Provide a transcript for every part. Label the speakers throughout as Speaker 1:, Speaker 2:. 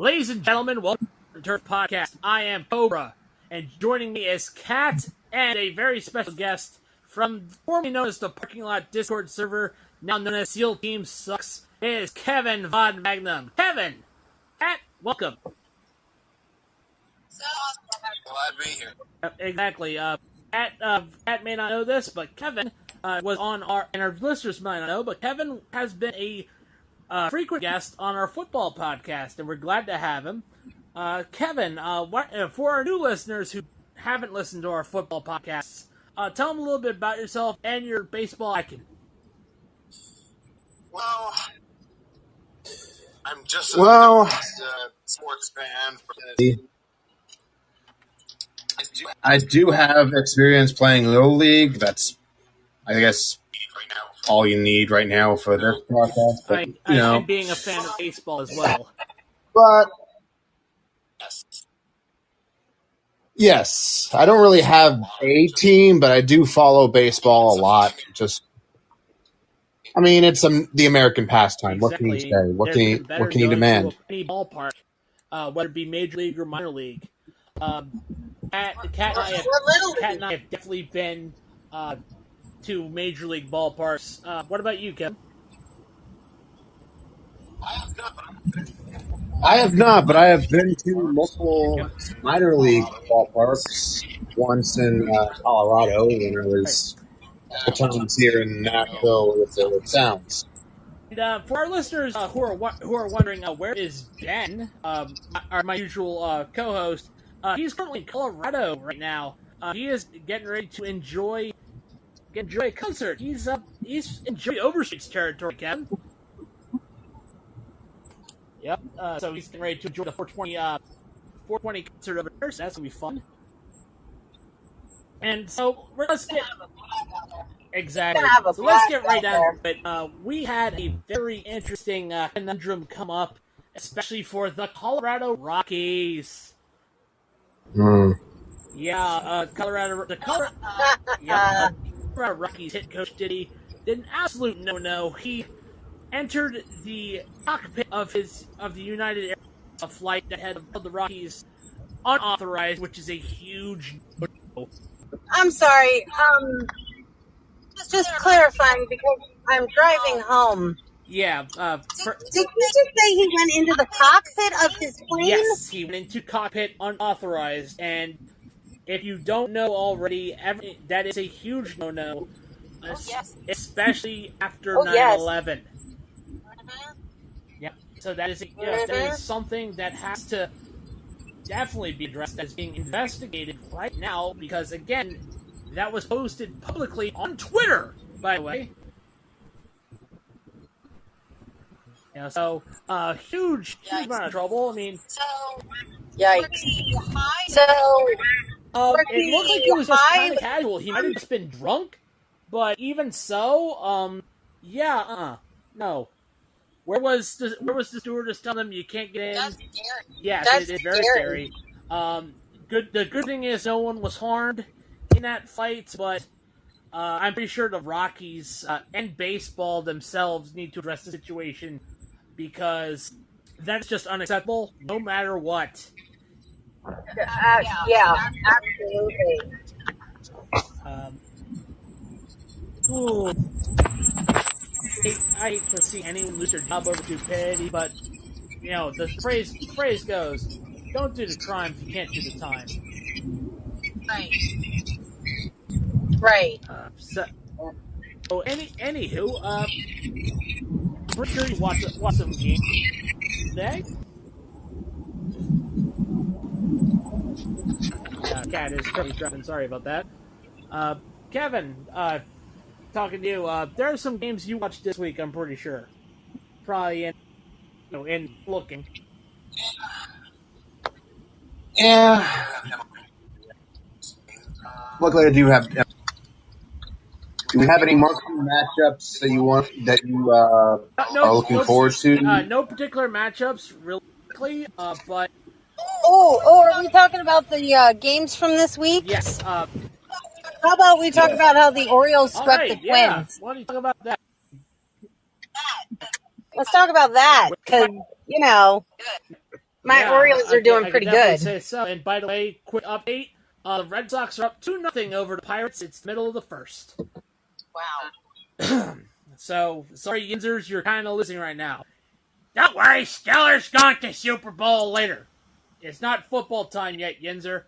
Speaker 1: Ladies and gentlemen, welcome to the Turf Podcast. I am Cobra, and joining me is Cat and a very special guest from formerly known as the Parking Lot Discord server, now known as SEAL Team Sucks. It is Kevin Von Magnum. Kevin! Cat, welcome.
Speaker 2: So glad to be here.
Speaker 1: Exactly. Cat may not know this, but Kevin was on and our listeners might not know, but Kevin has been a frequent guest on our football podcast, and we're glad to have him. Kevin, for our new listeners who haven't listened to our football podcasts, tell them a little bit about yourself and your baseball icon.
Speaker 2: Well, I'm just a sports fan. I do have experience playing Little League. That's, I guess, all you need right now for this podcast. But,
Speaker 1: I'm being a fan of baseball as well.
Speaker 2: But yes, I don't really have a team, but I do follow baseball a lot. It's the American pastime.
Speaker 1: Exactly.
Speaker 2: What can you say? What can you demand?
Speaker 1: Any ballpark, whether it be major league or minor league. Cat and I have definitely been to major league ballparks. What about you, Kevin?
Speaker 2: I have not, but I have been to multiple minor league ballparks. Once in Colorado when I was a times here in Nashville with the Sounds.
Speaker 1: And for our listeners who are wondering where is Ben, my usual co-host, he's currently in Colorado right now. He is getting ready to enjoy a concert. He's enjoying Overstreet's territory, Kevin. Yep. So he's getting ready to enjoy the 420 concert over there. So that's gonna be fun. And so let's get right down to it. We had a very interesting conundrum come up, especially for the Colorado Rockies. Yeah, Colorado Rockies hit Coach Diddy did an absolute no-no. He entered the cockpit of the United Airlines flight that had the Rockies unauthorized, which is a huge no.
Speaker 3: I'm sorry. Just clarifying because I'm driving home.
Speaker 1: Yeah.
Speaker 3: Did you just say he went into the cockpit of his plane?
Speaker 1: Yes, he went into cockpit unauthorized, and if you don't know already, that is a huge no-no, especially after 9/11. Yeah. So that is something that has to definitely be addressed, as being investigated right now, because again, that was posted publicly on Twitter, by the way. Yeah, so huge amount of trouble.
Speaker 3: Yikes.
Speaker 1: It looked like it was just kind of casual. He might have just been drunk, but even so, no. Where was the stewardess telling him you can't get in?
Speaker 3: That's scary.
Speaker 1: Yes, it is very scary. The good thing is no one was harmed in that fight, but I'm pretty sure the Rockies and baseball themselves need to address the situation, because that's just unacceptable, no matter what.
Speaker 3: Yeah, absolutely.
Speaker 1: I hate to see anyone lose their job over stupidity, but the phrase goes, "Don't do the crime if you can't do the time."
Speaker 3: Right.
Speaker 1: Anywho, pretty sure you watch some games today. Cat is currently driving. Sorry about that. Kevin, talking to you. There are some games you watched this week, I'm pretty sure. Probably in looking.
Speaker 2: Yeah. Luckily, I do have. Do we have any marquee matchups that you are looking forward to?
Speaker 1: No particular matchups, really, but.
Speaker 3: Are we talking about the games from this week?
Speaker 1: Yes.
Speaker 3: How about we talk about how the Orioles swept the Twins?
Speaker 1: Yeah. Why don't you talk about that?
Speaker 3: Let's talk about that, because, My Orioles are doing pretty
Speaker 1: definitely
Speaker 3: good.
Speaker 1: say so. And by the way, quick update: the Red Sox are up 2-0 over the Pirates. It's the middle of the first.
Speaker 3: Wow.
Speaker 1: So sorry, Yinzers, you're kind of losing right now. Don't worry, Stellar's going to Super Bowl later. It's not football time yet, Yinzer.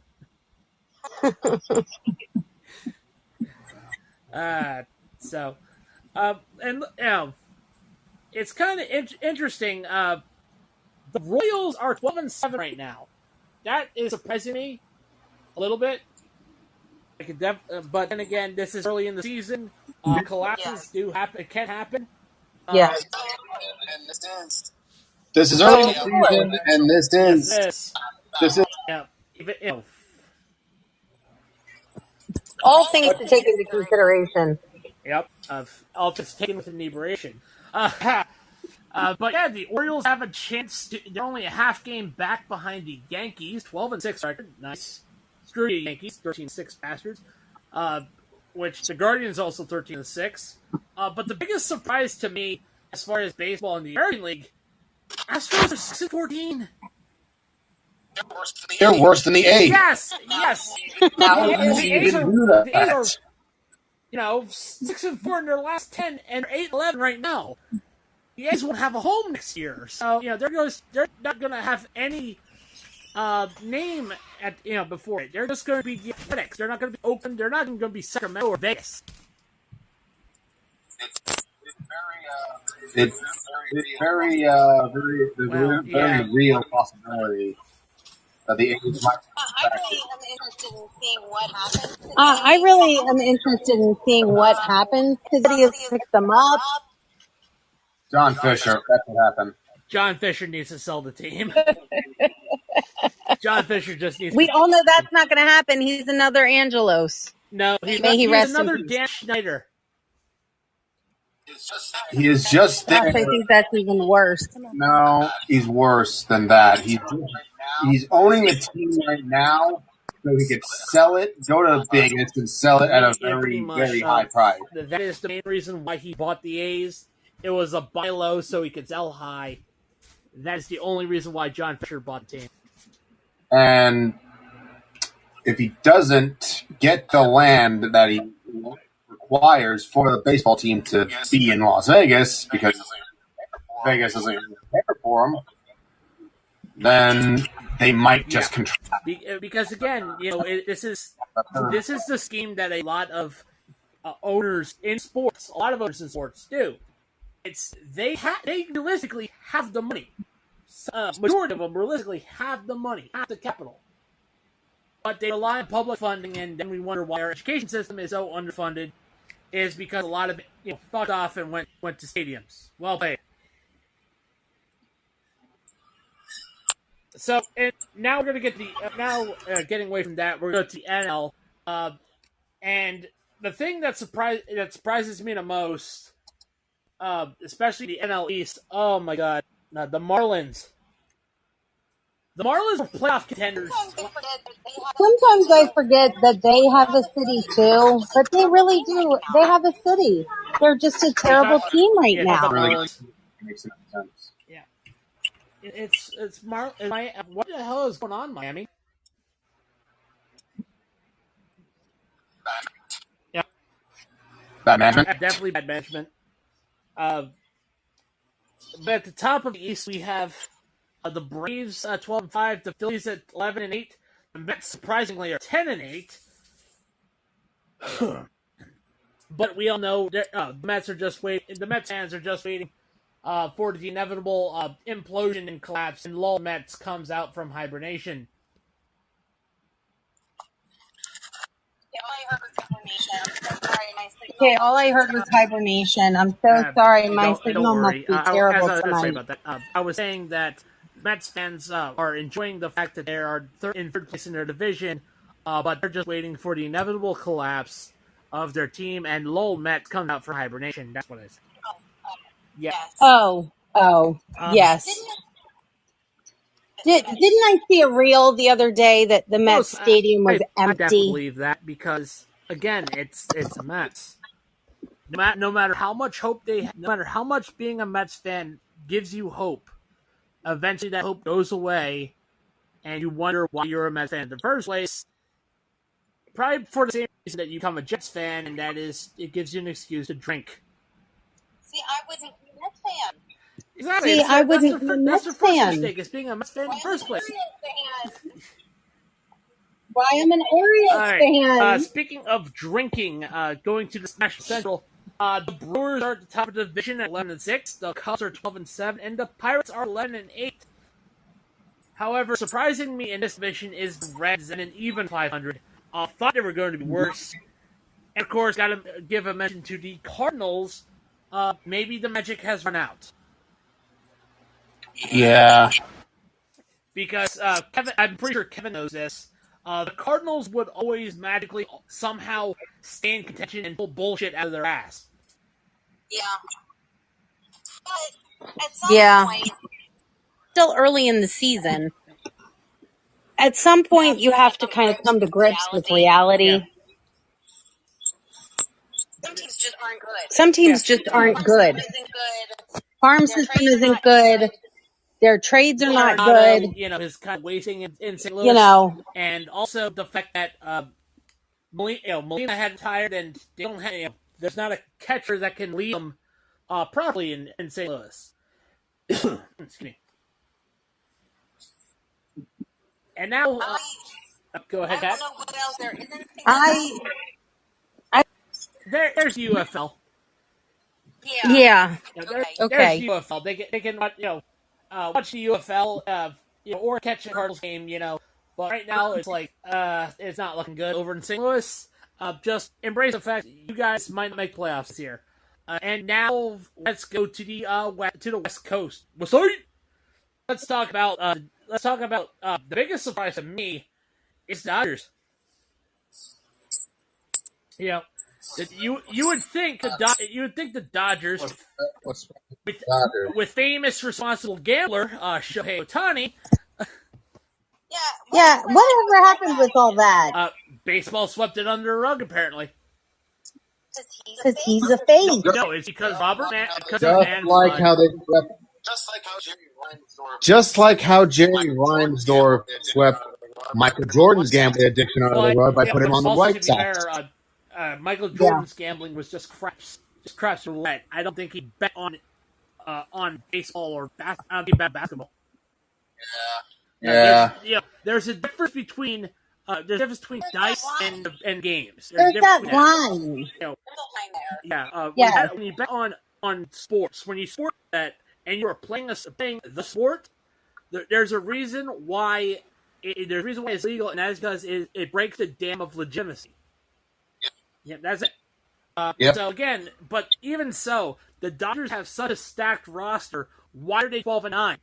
Speaker 1: So, and it's kind of interesting. The Royals are 12-7 right now. That is surprising me a little bit. But then again, this is early in the season. Collapses do happen. It can happen.
Speaker 3: Yeah.
Speaker 2: This is early in the season, and this is
Speaker 1: Yeah.
Speaker 3: All things to take into consideration.
Speaker 1: Yep. All just taken with inebriation. But yeah, the Orioles have a chance. They're only a half game back behind the Yankees, 12-6 record. Nice. Screw you, Yankees, 13-6 bastards. Which the Guardians also 13-6. But the biggest surprise to me, as far as baseball in the American League, Astros are 6-14.
Speaker 2: they're worse than the A's.
Speaker 1: Yes.
Speaker 2: How do you even do that?
Speaker 1: The A's are 6-4 in their last 10, and they're 8-11 right now. The A's won't have a home next year, so they're not going to have any name at before it. They're just going to be the Athletics. They're not going to be Oakland. They're not going to be Sacramento or Vegas.
Speaker 2: It's very real possibility that the A's might.
Speaker 3: I really am interested in seeing what happens because he has picked them up.
Speaker 2: John Fisher, that's what happened.
Speaker 1: John Fisher needs to sell the team. John Fisher just needs.
Speaker 3: We all know that's not going to happen. He's another Angelos.
Speaker 1: No, he's another Dan Schneider.
Speaker 2: He is just there.
Speaker 3: Gosh, I think that's even worse.
Speaker 2: No, he's worse than that. He's owning the team right now, so he could sell it, go to Vegas, and sell it at a very high price.
Speaker 1: That is the main reason why he bought the A's. It was a buy low so he could sell high. That is the only reason why John Fisher bought the team.
Speaker 2: And if he doesn't get the land that he requires for the baseball team to be in Las Vegas, because Vegas isn't there for him, then they might just contract.
Speaker 1: Because again, this is the scheme that a lot of owners in sports, do. It's they realistically have the money. Majority of them realistically have the money, have the capital, but they rely on public funding, and then we wonder why our education system is so underfunded. Is because a lot of it, fucked off and went to stadiums. Well played. So now we're gonna get getting away from that. We're going to go to the NL, and the thing that surprises me the most, especially the NL East. Oh my God, the Marlins. The Marlins are playoff contenders.
Speaker 3: Sometimes I forget that they have a city too, but they really do. They have a city. They're just a terrible team right now.
Speaker 2: Makes no sense.
Speaker 1: Yeah, it's what the hell is going on, Miami? Yeah,
Speaker 2: Bad management.
Speaker 1: Definitely bad management. But at the top of the East, we have the Braves 12-5, the Phillies at 11-8. The Mets surprisingly are 10-8. But we all know the Mets are just waiting. The Mets fans are just waiting for the inevitable implosion and collapse, and Lol Mets comes out from hibernation.
Speaker 3: Okay, all I heard was hibernation. I'm so sorry. My signal must be terrible tonight.
Speaker 1: I was saying that Mets fans are enjoying the fact that they are in third place in their division, but they're just waiting for the inevitable collapse of their team, and Lol Mets come out for hibernation. That's what it is. Yeah.
Speaker 3: Yes. Didn't I see a reel the other day that the Mets stadium was empty?
Speaker 1: I definitely believe that because again, it's a Mets. No matter how much hope no matter how much being a Mets fan gives you hope, eventually that hope goes away, and you wonder why you're a Mets fan in the first place. Probably for the same reason that you become a Jets fan, and that is, it gives you an excuse to drink.
Speaker 3: See, I wasn't a Mets fan.
Speaker 1: Exactly.
Speaker 3: See, I wouldn't be a
Speaker 1: That's
Speaker 3: Mets
Speaker 1: their first
Speaker 3: fan.
Speaker 1: mistake, is being a Mets fan in the first place.
Speaker 3: Why I'm an
Speaker 1: All
Speaker 3: Orioles
Speaker 1: right.
Speaker 3: fan.
Speaker 1: Speaking of drinking, going to the National Central, the Brewers are at the top of the division at 11-6. The Cubs are 12-7, and the Pirates are 11-8. However, surprising me in this division is the Reds at an even 500. Thought they were going to be worse. And of course, got to give a mention to the Cardinals. Maybe the magic has run out.
Speaker 2: Yeah.
Speaker 1: Because Kevin, I'm pretty sure Kevin knows this. The Cardinals would always magically somehow stay in contention and pull bullshit out of their ass.
Speaker 3: Yeah. But at some point, still early in the season, at some point you have to kind of come to grips with reality.
Speaker 1: Yeah.
Speaker 3: Some teams just aren't good. Some teams just aren't good. Farm system isn't good. Their trades are not good.
Speaker 1: Is kind of wasting in St. Louis.
Speaker 3: You know.
Speaker 1: And also the fact that Molina had retired, and they don't have, there's not a catcher that can lead them properly in St. Louis. Excuse me. And now, go ahead, Pat.
Speaker 3: I don't know what else there isn't.
Speaker 1: There's UFL.
Speaker 3: Yeah.
Speaker 1: There's UFL. They can watch the UFL, or catch a Cardinals game, But right now it's like it's not looking good over in St. Louis. Just embrace the fact that you guys might not make playoffs this year. And now let's go to the West Coast. Let's talk about the biggest surprise to me is the Dodgers. You would think the Dodgers with famous responsible gambler Shohei Ohtani.
Speaker 3: Yeah, whatever happened with all that?
Speaker 1: Baseball swept it under the rug, apparently.
Speaker 3: Because he's a face.
Speaker 1: No, it's because
Speaker 2: Just like how Jerry Reinsdorf swept Michael Jordan's gambling addiction under the rug by putting him on the White Sox.
Speaker 1: Michael Jordan's gambling was just craps roulette. I don't think he bet on baseball or basketball.
Speaker 2: Yeah.
Speaker 1: There's a difference between dice and games.
Speaker 3: There's that line.
Speaker 1: When you bet on sports, when you sport bet and you are playing the sport, there's a reason why it's legal, and that is because it breaks the dam of legitimacy. Yeah, that's it. So again, but even so, the Dodgers have such a stacked roster. Why are they 12-9?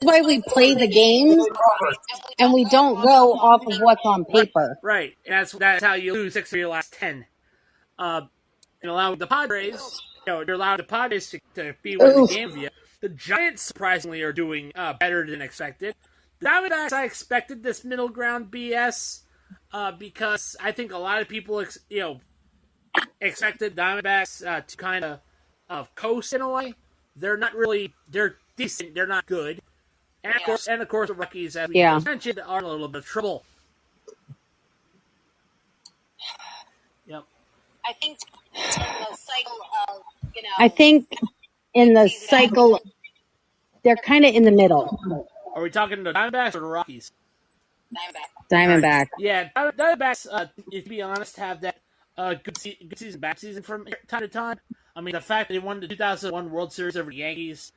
Speaker 3: That's why we play the games, and we don't go off of what's on paper.
Speaker 1: Right. And that's how you lose 6 of your last 10. And allowing the Padres, you're allowing the Padres to be winning the game via. The Giants, surprisingly, are doing better than expected. The Diamondbacks, I expected this middle ground BS because I think a lot of people, expected Diamondbacks to kind of coast in a way. They're not really. They're decent. They're not good. And of course, the Rockies, as we just mentioned, are in a little bit of trouble. Yep.
Speaker 3: I think in the cycle, they're kind of in the middle.
Speaker 1: Are we talking the Diamondbacks or the Rockies?
Speaker 3: Diamondbacks.
Speaker 1: Right. Yeah, Diamondbacks, to be honest, have that good season, bad season from time to time. I mean, the fact that they won the 2001 World Series over the Yankees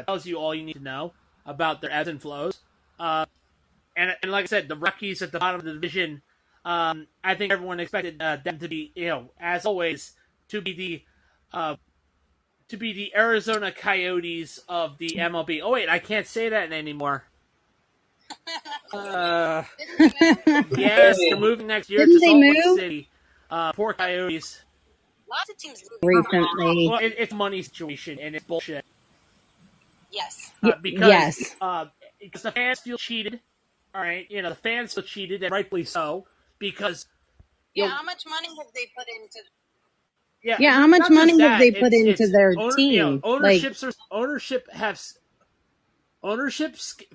Speaker 1: tells you all you need to know about their ebbs and flows. And like I said, the Rockies at the bottom of the division, I think everyone expected them to be, as always, to be the Arizona Coyotes of the MLB. Oh wait, I can't say that anymore. Yes, they're moving next year to Salt Lake City. Poor Coyotes.
Speaker 3: Lots of teams recently.
Speaker 1: Well, it's a money situation and it's bullshit.
Speaker 3: Yes.
Speaker 1: Because the fans feel cheated. All right, the fans feel cheated, and rightfully so. Because
Speaker 3: how much money have they put into?
Speaker 1: Yeah,
Speaker 3: Yeah, how much
Speaker 1: not
Speaker 3: money
Speaker 1: just
Speaker 3: have
Speaker 1: that.
Speaker 3: they put into their team?
Speaker 1: Ownership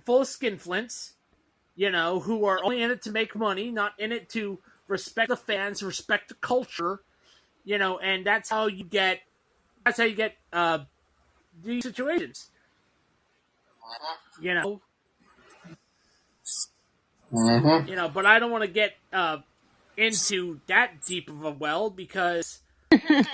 Speaker 1: full of skinflints. Who are only in it to make money, not in it to respect the fans, respect the culture. And that's how you get these situations. You know, but I don't want to get into that deep of a well because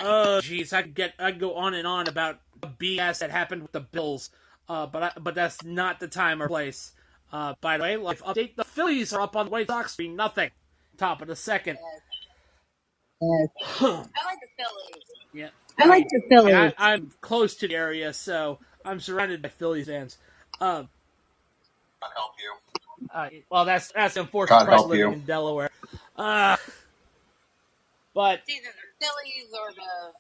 Speaker 1: oh geez, I could go on and on about the BS that happened with the Bills. But that's not the time or place. By the way, life update: the Phillies are up on the White Sox 3-0, top of the second.
Speaker 3: Yes.
Speaker 4: I like the Phillies.
Speaker 1: Yeah,
Speaker 3: I like the Phillies.
Speaker 1: I'm close to the area, so I'm surrounded by Phillies fans.
Speaker 2: God help you.
Speaker 1: Well, that's the unfortunate
Speaker 2: God
Speaker 1: price
Speaker 2: help
Speaker 1: of living
Speaker 2: you.
Speaker 1: in Delaware. But
Speaker 4: It's either the Phillies or the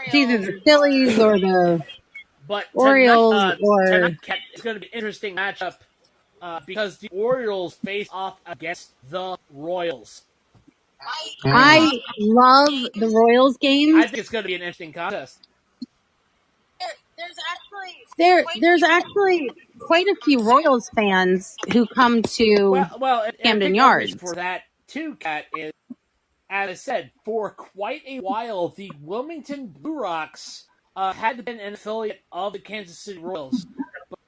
Speaker 3: It's either
Speaker 4: Orioles.
Speaker 3: the Phillies or the
Speaker 1: tonight,
Speaker 3: Orioles or
Speaker 1: it's going to be an interesting matchup because the Orioles face off against the Royals.
Speaker 3: I love the Royals games.
Speaker 1: I think it's going to be an interesting contest.
Speaker 4: There's actually
Speaker 3: There's actually quite a few Royals fans who come to
Speaker 1: And I
Speaker 3: Camden
Speaker 1: think a reason
Speaker 3: Yards.
Speaker 1: for that too, Kat, is as I said, for quite a while, the Wilmington Blue Rocks had been an affiliate of the Kansas City Royals, but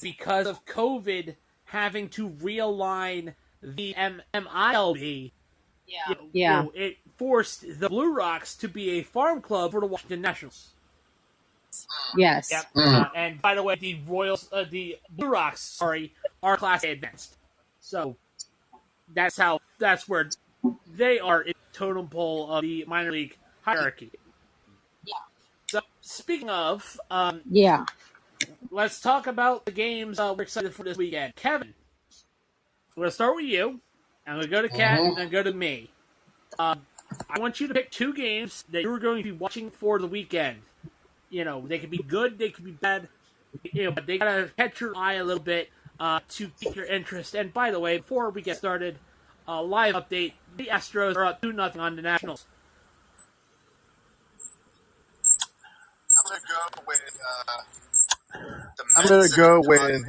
Speaker 1: because of COVID having to realign the MILB,
Speaker 3: Yeah.
Speaker 1: it forced the Blue Rocks to be a farm club for the Washington Nationals.
Speaker 3: Yes.
Speaker 1: Yep. And by the way, the the Blue Rocks, sorry, are Class A advanced. So that's where they are in the totem pole of the minor league hierarchy.
Speaker 4: Yeah.
Speaker 1: So speaking of,
Speaker 3: Yeah.
Speaker 1: let's talk about the games we're excited for this weekend. Kevin, I'm going to start with you. I'm going to go to Kat and then go to me. I want you to pick 2 games that you're going to be watching for the weekend. They could be good, they could be bad, but they gotta catch your eye a little bit to pique your interest. And by the way, before we get started, live update: the Astros are up 2-0 on the Nationals.
Speaker 2: I'm gonna go with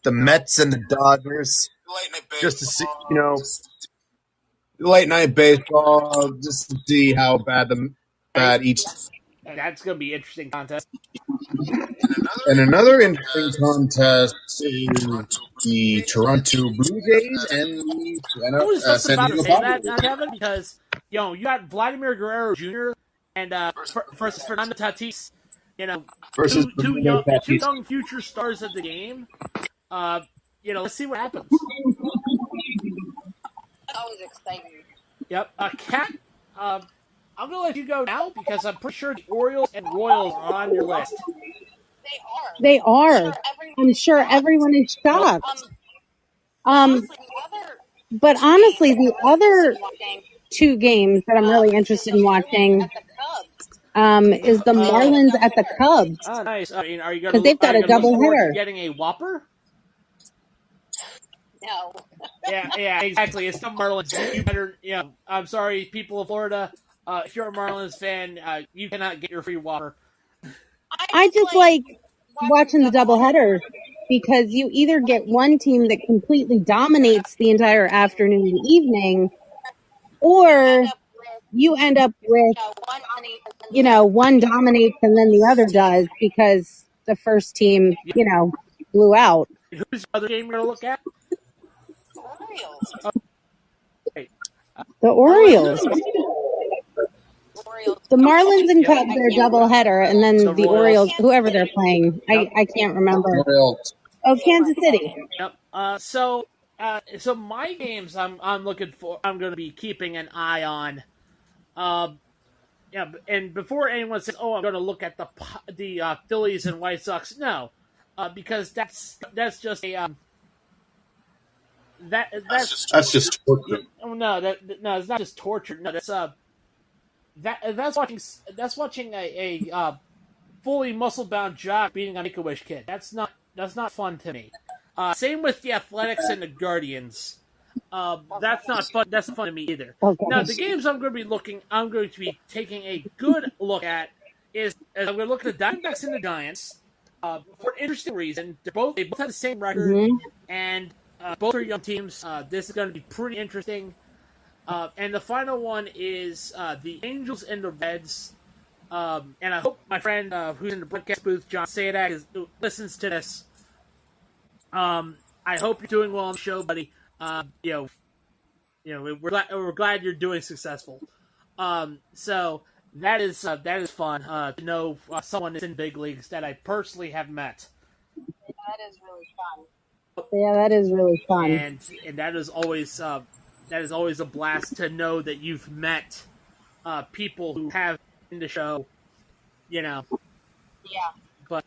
Speaker 2: the Mets and the Dodgers, just to see, late night baseball, just to see how bad each.
Speaker 1: And that's gonna be an interesting contest.
Speaker 2: And another interesting contest is the Toronto Blue Jays and
Speaker 1: I was
Speaker 2: the
Speaker 1: just
Speaker 2: San
Speaker 1: about to
Speaker 2: Diego
Speaker 1: say that,
Speaker 2: Padres.
Speaker 1: Kevin, because you got Vladimir Guerrero Jr. and versus Fernando Tatis.
Speaker 2: Versus Fernando
Speaker 1: Two
Speaker 2: Tatis.
Speaker 1: young future stars of the game. Let's see what happens.
Speaker 4: Always exciting.
Speaker 1: Yep. Kat, I'm gonna let you go now because I'm pretty sure the Orioles and Royals are on your list.
Speaker 3: They are. I'm
Speaker 4: I'm
Speaker 3: sure everyone is
Speaker 1: Well,
Speaker 3: shocked.
Speaker 4: honestly, the other
Speaker 3: But
Speaker 4: two games
Speaker 3: honestly,
Speaker 4: that
Speaker 3: the
Speaker 4: I'm really interested
Speaker 3: other
Speaker 4: in watching
Speaker 3: 2 games that I'm really
Speaker 4: is
Speaker 3: interested
Speaker 4: the
Speaker 3: in
Speaker 4: Marlins
Speaker 3: watching
Speaker 4: at the Cubs.
Speaker 3: is the
Speaker 4: They got a
Speaker 3: Marlins at the
Speaker 4: doubleheader.
Speaker 3: Cubs
Speaker 1: oh, nice. I mean,
Speaker 3: because they've got a
Speaker 1: look forward to
Speaker 3: doubleheader.
Speaker 1: getting a Whopper?
Speaker 4: No.
Speaker 1: Yeah, exactly. It's the Marlins. You better, I'm sorry, people of Florida. If you're a Marlins fan, you cannot get your free Whopper.
Speaker 3: I just like
Speaker 4: watching
Speaker 3: watching the
Speaker 4: the doubleheader.
Speaker 3: doubleheader because you either get one team that completely dominates the entire afternoon and evening, or you end up with, one dominates and then the other does because the first team, blew out.
Speaker 1: Who's the other game you're gonna look at?
Speaker 4: Orioles.
Speaker 1: Okay.
Speaker 3: The
Speaker 1: Marlins.
Speaker 3: Orioles. The Marlins and Cubs are a doubleheader, and then the Orioles, whoever they're playing, I can't remember. Oh, Kansas City.
Speaker 1: Yep. So my games, I'm looking for. I'm going to be keeping an eye on. Yeah, and before anyone says, "Oh, I'm going to look at the Phillies and White Sox," no, because that's just a
Speaker 2: That's just torture.
Speaker 1: no, no, it's not just torture. No, that's watching a fully muscle bound jock beating a Make a Wish kid. That's not fun to me. Same with the Athletics and the Guardians. That's not fun. That's not fun to me either.
Speaker 3: Okay.
Speaker 1: Now, the games I'm going to be taking a good look at is I'm going to look at the Diamondbacks and the Giants. For an interesting reason, they both have the same record,
Speaker 3: Mhm.
Speaker 1: and both are young teams. This is going to be pretty interesting. And the final one is the Angels and the Reds. And I hope my friend who's in the broadcast booth, John Sadak, listens to this. I hope you're doing well on the show, buddy. We're glad you're doing successful. So that is fun to know someone that's in big leagues that I personally have met.
Speaker 4: That is really fun.
Speaker 3: Yeah, that is really fun.
Speaker 1: And that is always a blast to know that you've met people who have in the show,
Speaker 4: Yeah.
Speaker 1: But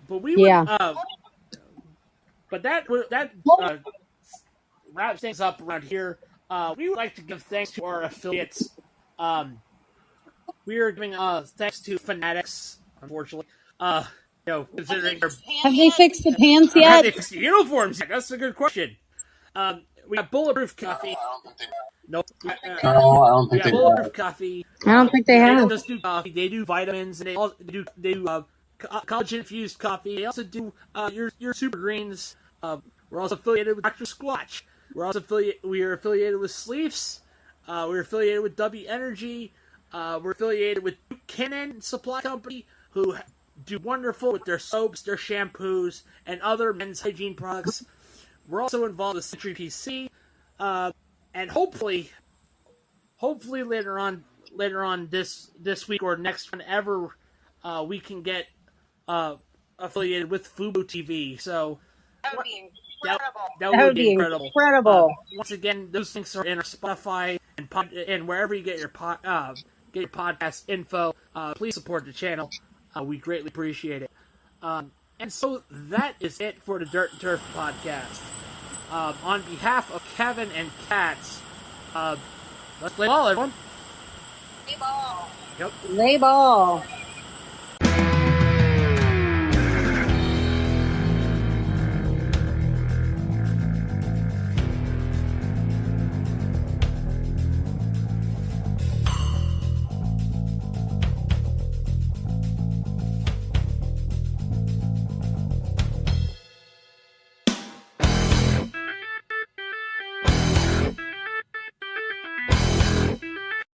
Speaker 1: we
Speaker 3: Yeah.
Speaker 1: would but that wraps things up around here. We would like to give thanks to our affiliates. We are giving thanks to Fanatics, unfortunately. Considering their
Speaker 3: Have they fixed the pants
Speaker 1: have
Speaker 3: yet?
Speaker 1: they fixed the uniforms yet? That's a good question. We got Bulletproof Coffee. Nope.
Speaker 2: No, I don't
Speaker 1: We
Speaker 2: think
Speaker 1: got
Speaker 2: they
Speaker 1: Bulletproof
Speaker 2: have.
Speaker 1: Coffee.
Speaker 3: I don't think they
Speaker 1: They
Speaker 3: have.
Speaker 1: don't just do coffee. They do vitamins, and they do collagen infused coffee. They also do your super greens. We're also affiliated with Dr. Squatch. We are affiliated with Sleeves. We're affiliated with W Energy. We're affiliated with Buchanan Supply Company, who do wonderful with their soaps, their shampoos, and other men's hygiene products. We're also involved with Century PC, and hopefully later on this week or next, whenever we can get affiliated with Fubo TV. So
Speaker 4: That would be incredible.
Speaker 1: that would be incredible.
Speaker 3: incredible.
Speaker 1: Once again, those links are in our Spotify and wherever you get your podcast info. Please support the channel. We greatly appreciate it. And so that is it for the Dirt and Turf podcast. On behalf of Kevin and Kat, let's play ball, everyone.
Speaker 4: Play ball.
Speaker 1: Yep.
Speaker 3: Play ball.